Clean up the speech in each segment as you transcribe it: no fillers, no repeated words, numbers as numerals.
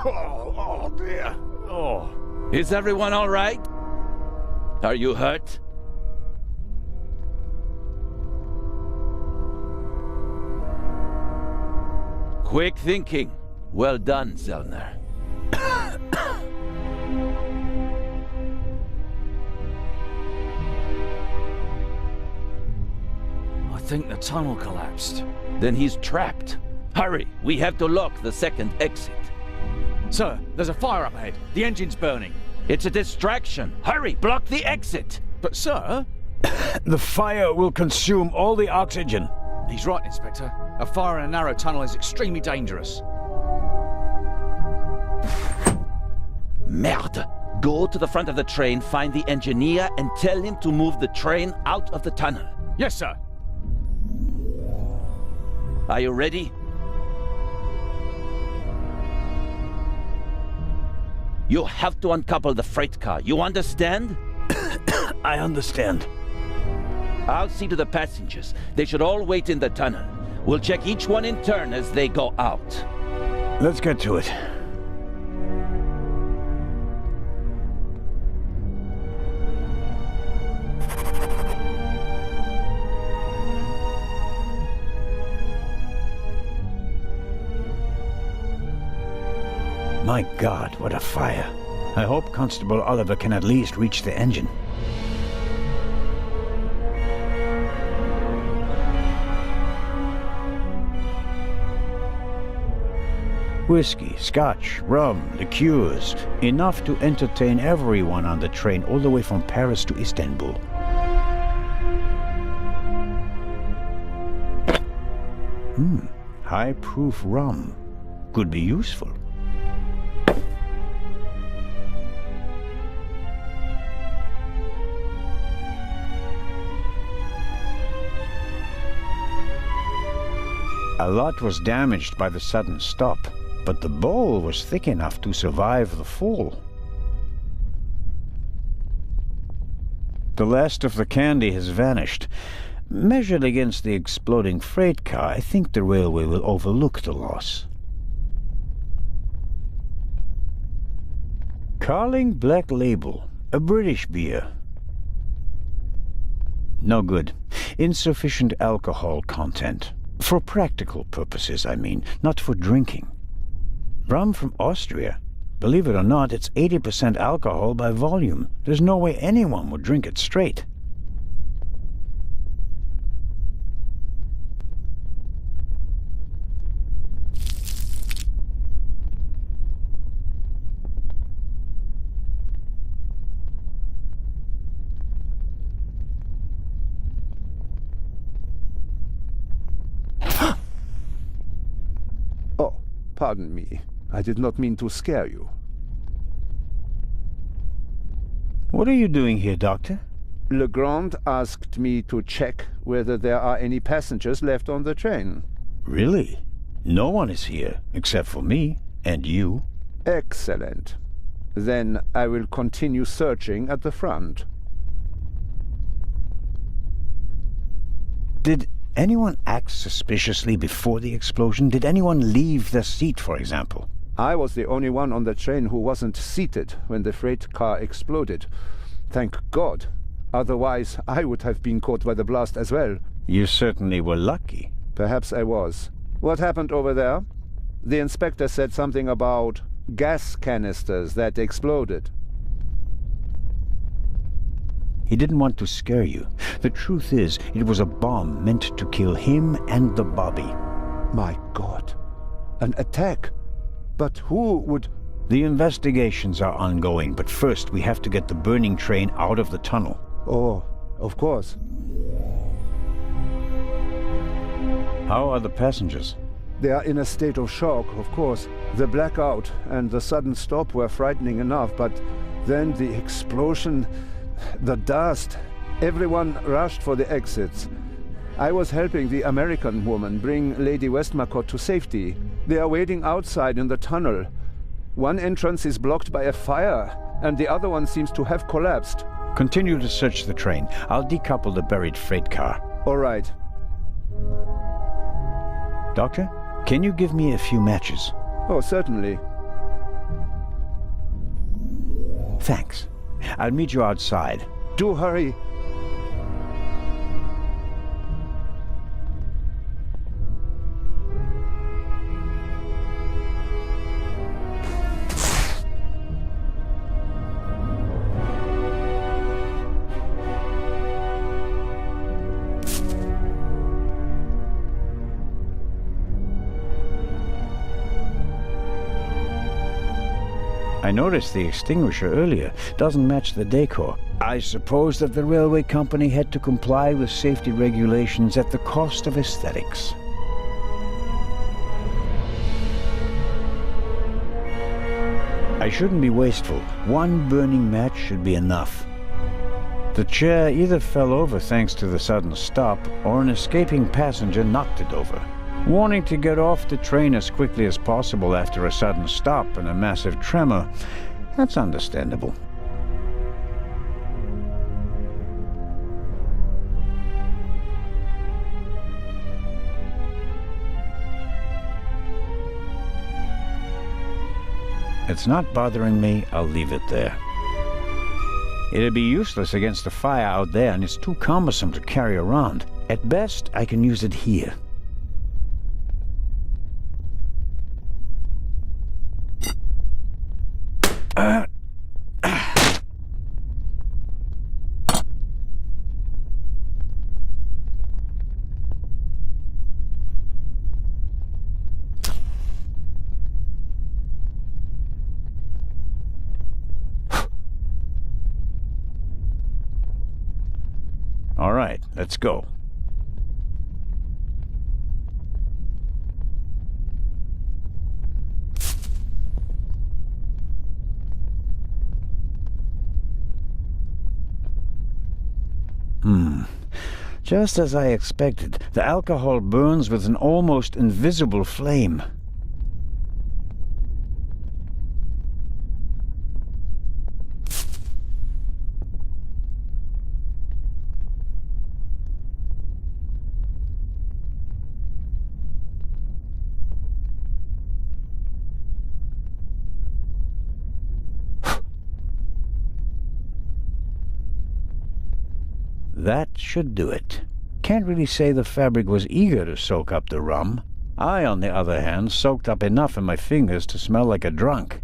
Oh, dear. Oh. Is everyone all right? Are you hurt? Quick thinking. Well done, Zellner. I think the tunnel collapsed. Then he's trapped. Hurry, we have to lock the second exit. Sir, there's a fire up ahead. The engine's burning. It's a distraction. Hurry, block the exit. But sir... The fire will consume all the oxygen. He's right, Inspector. A fire in a narrow tunnel is extremely dangerous. Merde. Go to the front of the train, find the engineer, and tell him to move the train out of the tunnel. Yes, sir. Are you ready? You have to uncouple the freight car. You understand? I understand. I'll see to the passengers. They should all wait in the tunnel. We'll check each one in turn as they go out. Let's get to it. My God, what a fire. I hope Constable Oliver can at least reach the engine. Whiskey, scotch, rum, liqueurs, enough to entertain everyone on the train all the way from Paris to Istanbul. High-proof rum. Could be useful. A lot was damaged by the sudden stop, but the bowl was thick enough to survive the fall. The last of the candy has vanished. Measured against the exploding freight car, I think the railway will overlook the loss. Carling Black Label, a British beer. No good. Insufficient alcohol content. For practical purposes, I mean, not for drinking. Rum from Austria. Believe it or not, it's 80% alcohol by volume. There's no way anyone would drink it straight. Pardon me. I did not mean to scare you. What are you doing here, Doctor? Legrand asked me to check whether there are any passengers left on the train. Really? No one is here, except for me and you. Excellent. Then I will continue searching at the front. Did anyone act suspiciously before the explosion? Did anyone leave their seat, for example? I was the only one on the train who wasn't seated when the freight car exploded. Thank God. Otherwise, I would have been caught by the blast as well. You certainly were lucky. Perhaps I was. What happened over there? The inspector said something about gas canisters that exploded. He didn't want to scare you. The truth is, it was a bomb meant to kill him and the Bobby. My God. An attack? But who would... The investigations are ongoing, but first we have to get the burning train out of the tunnel. Oh, of course. How are the passengers? They are in a state of shock, of course. The blackout and the sudden stop were frightening enough, but then the explosion... The dust. Everyone rushed for the exits. I was helping the American woman bring Lady Westmacott to safety. They are waiting outside in the tunnel. One entrance is blocked by a fire, and the other one seems to have collapsed. Continue to search the train. I'll decouple the buried freight car. All right. Doctor, Can you give me a few matches? Oh, certainly. Thanks. I'll meet you outside. Do hurry. I noticed the extinguisher earlier. Doesn't match the decor. I suppose that the railway company had to comply with safety regulations at the cost of aesthetics. I shouldn't be wasteful. One burning match should be enough. The chair either fell over thanks to the sudden stop, or an escaping passenger knocked it over. Wanting to get off the train as quickly as possible after a sudden stop and a massive tremor, that's understandable. It's not bothering me, I'll leave it there. It'd be useless against the fire out there, and it's too cumbersome to carry around. At best, I can use it here. All right, let's go. Just as I expected, the alcohol burns with an almost invisible flame. That should do it. Can't really say the fabric was eager to soak up the rum. I, on the other hand, soaked up enough in my fingers to smell like a drunk.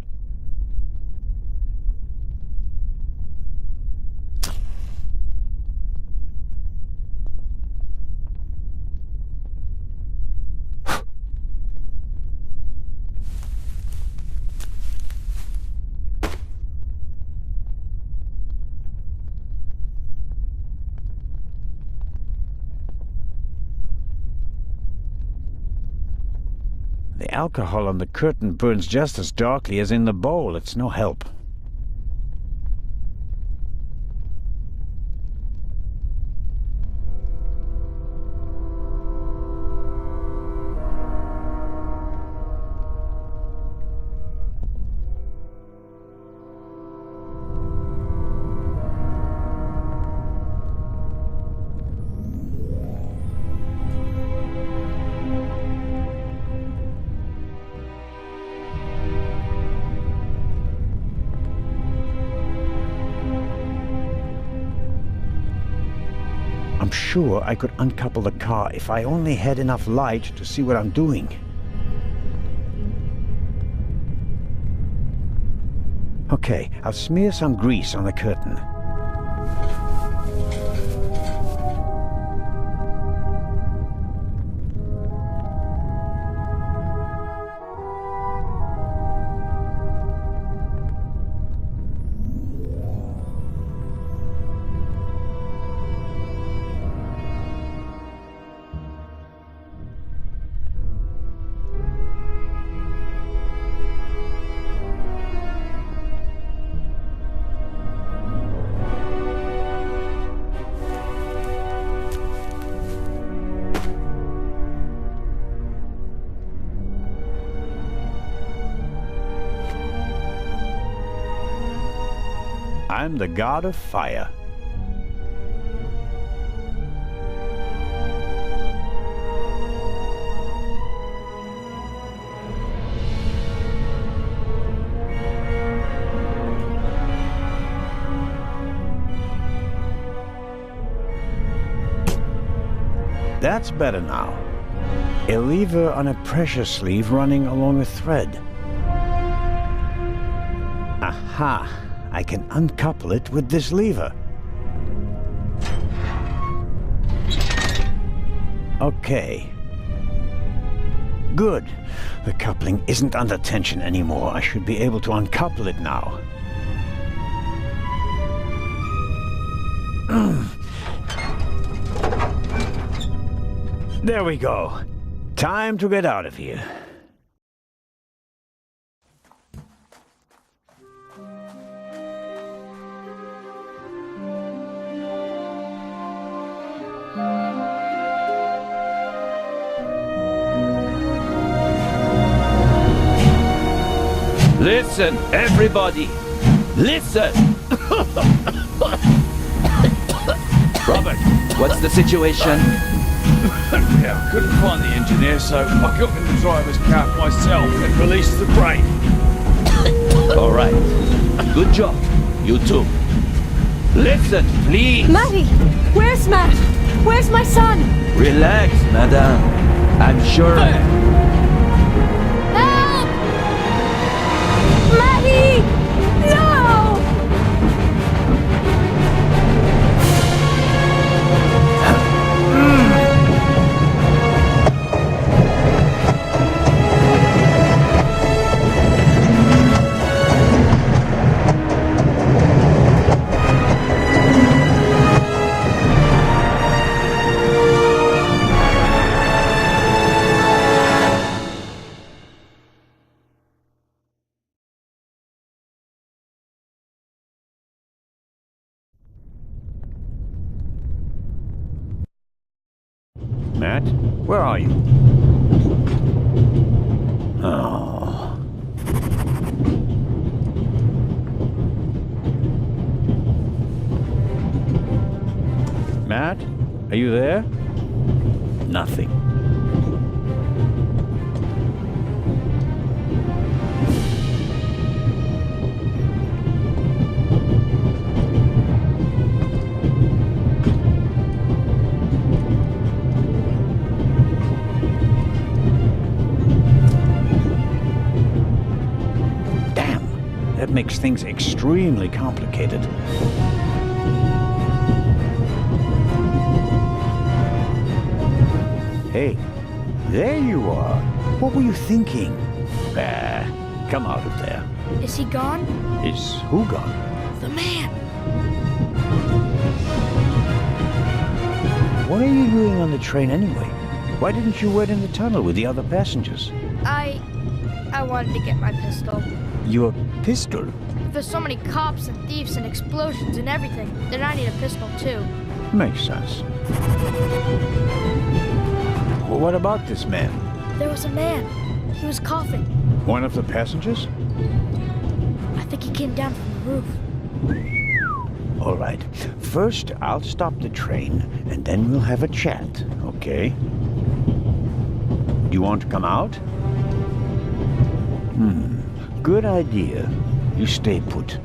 The alcohol on the curtain burns just as darkly as in the bowl. It's no help. I'm sure I could uncouple the car if I only had enough light to see what I'm doing. Okay, I'll smear some grease on the curtain. I'm the god of fire. That's better now. A lever on a pressure sleeve running along a thread. Aha! I can uncouple it with this lever. Okay. Good. The coupling isn't under tension anymore. I should be able to uncouple it now. There we go. Time to get out of here. Listen, everybody! Listen! Robert, what's the situation? Yeah, I couldn't find the engineer, so I got in the driver's cab myself and released the brake. All right. Good job. You too. Listen, please. Matty! Where's Matt? Where's my son? Relax, madame. I'm sure... Help! Matty! No! Matt, where are you? Oh. Matt, are you there? Nothing. That makes things extremely complicated. Hey, there you are. What were you thinking? Come out of there. Is he gone? Is who gone? The man! What are you doing on the train anyway? Why didn't you wait in the tunnel with the other passengers? I wanted to get my pistol. Your pistol? There's so many cops and thieves and explosions and everything, then I need a pistol too. Makes sense. Well, what about this man? There was a man. He was coughing. One of the passengers? I think he came down from the roof. All right. First, I'll stop the train, and then we'll have a chat, okay? You want to come out? Good idea. You stay put.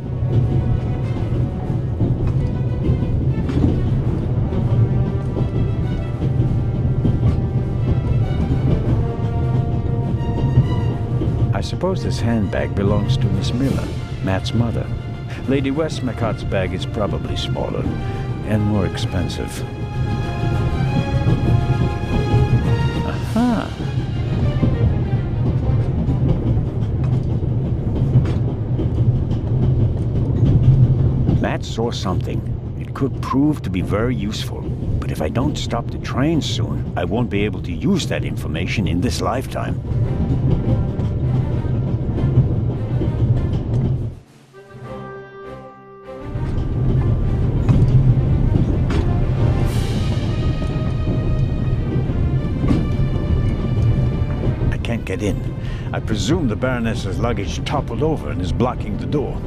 I suppose this handbag belongs to Miss Miller, Matt's mother. Lady Westmacott's bag is probably smaller and more expensive. Aha! Matt saw something. It could prove to be very useful. But if I don't stop the train soon, I won't be able to use that information in this lifetime. I can't get in. I presume the Baroness's luggage toppled over and is blocking the door.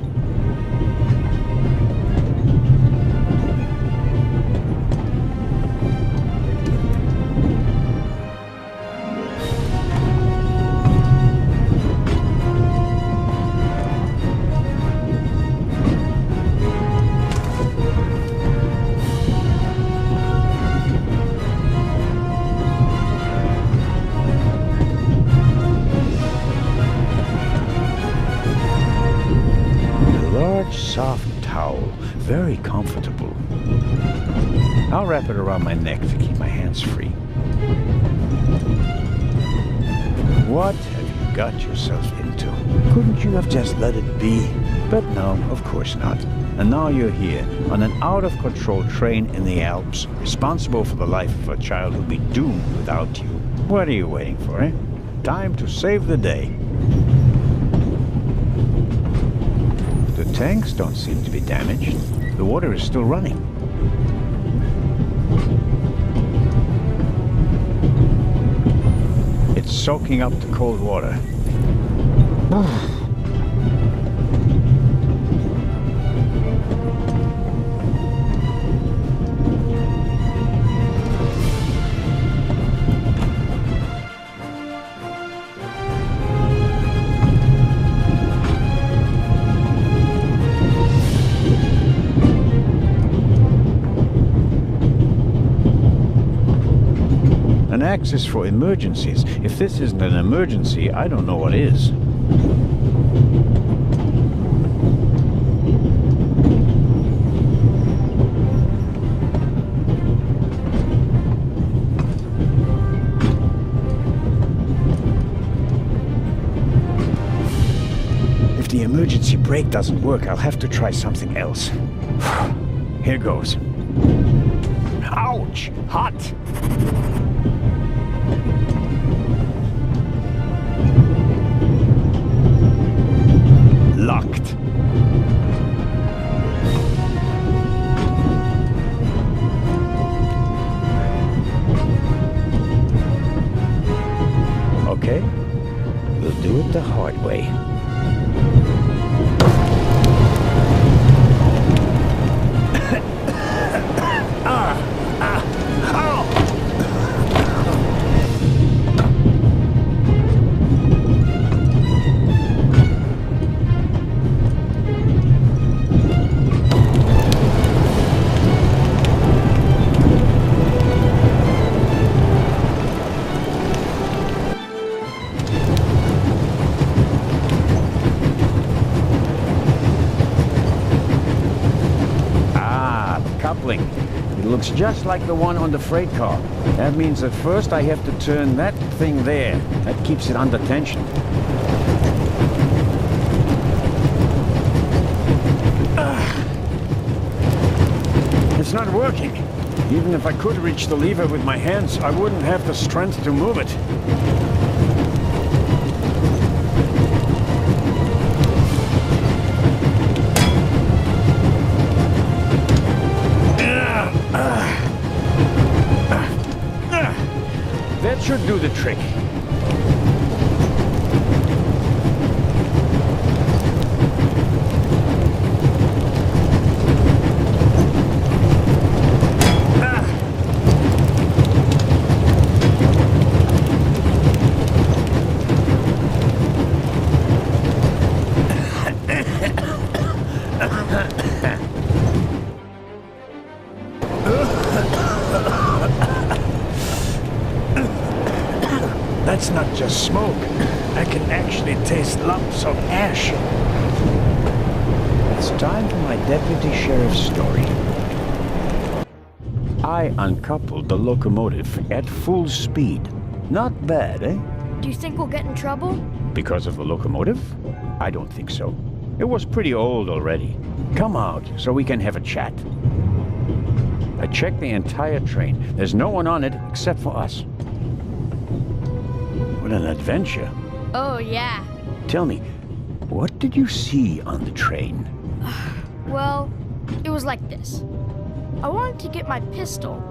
wrap it around my neck to keep my hands free. What have you got yourself into? Couldn't you have just let it be? But no, of course not. And now you're here, on an out-of-control train in the Alps, responsible for the life of a child who'll be doomed without you. What are you waiting for, eh? Time to save the day. The tanks don't seem to be damaged. The water is still running. It's soaking up the cold water. An axe is for emergencies. If this isn't an emergency, I don't know what is. If the emergency brake doesn't work, I'll have to try something else. Here goes. Ouch! Hot! Locked. Okay, we'll do it the hard way. It looks just like the one on the freight car. That means that first I have to turn that thing there. That keeps it under tension. It's not working. Even if I could reach the lever with my hands, I wouldn't have the strength to move it. That should do the trick. That's not just smoke. I can actually taste lumps of ash. It's time for my deputy sheriff's story. I uncoupled the locomotive at full speed. Not bad, eh? Do you think we'll get in trouble? Because of the locomotive? I don't think so. It was pretty old already. Come out so we can have a chat. I checked the entire train. There's no one on it except for us. What an adventure. Oh, yeah. Tell me, what did you see on the train? Well, it was like this. I wanted to get my pistol.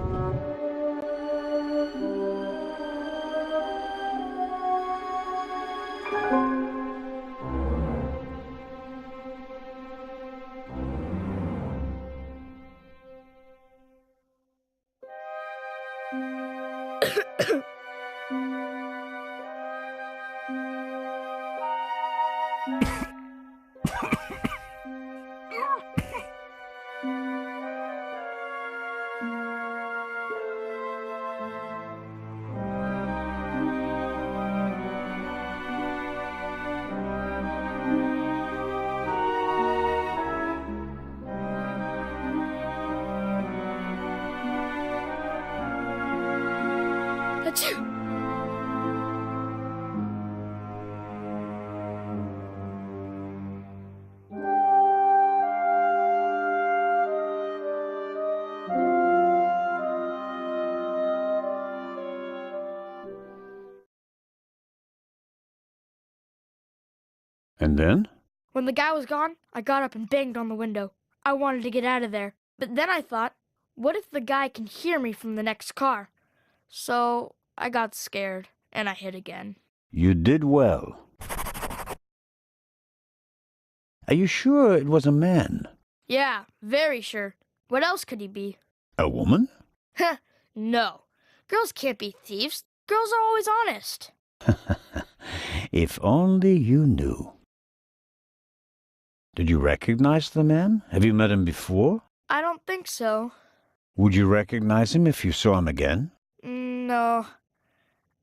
And then? When the guy was gone, I got up and banged on the window. I wanted to get out of there. But then I thought, what if the guy can hear me from the next car? So I got scared, and I hid again. You did well. Are you sure it was a man? Yeah, very sure. What else could he be? A woman? Heh, no. Girls can't be thieves. Girls are always honest. If only you knew. Did you recognize the man? Have you met him before? I don't think so. Would you recognize him if you saw him again? No.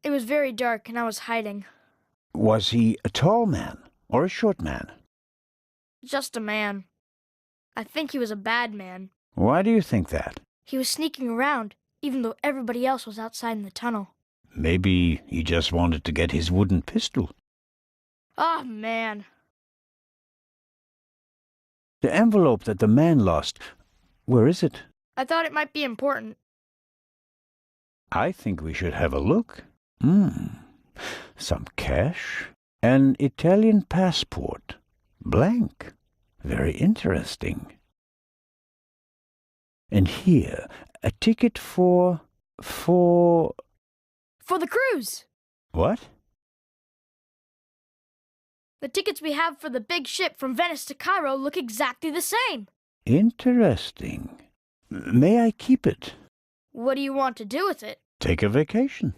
It was very dark and I was hiding. Was he a tall man or a short man? Just a man. I think he was a bad man. Why do you think that? He was sneaking around, even though everybody else was outside in the tunnel. Maybe he just wanted to get his wooden pistol. Ah, man. The envelope that the man lost, where is it? I thought it might be important. I think we should have a look. Some cash. An Italian passport. Blank. Very interesting. And here, a ticket for For the cruise! what? The tickets we have for the big ship from Venice to Cairo look exactly the same. Interesting. May I keep it? What do you want to do with it? Take a vacation.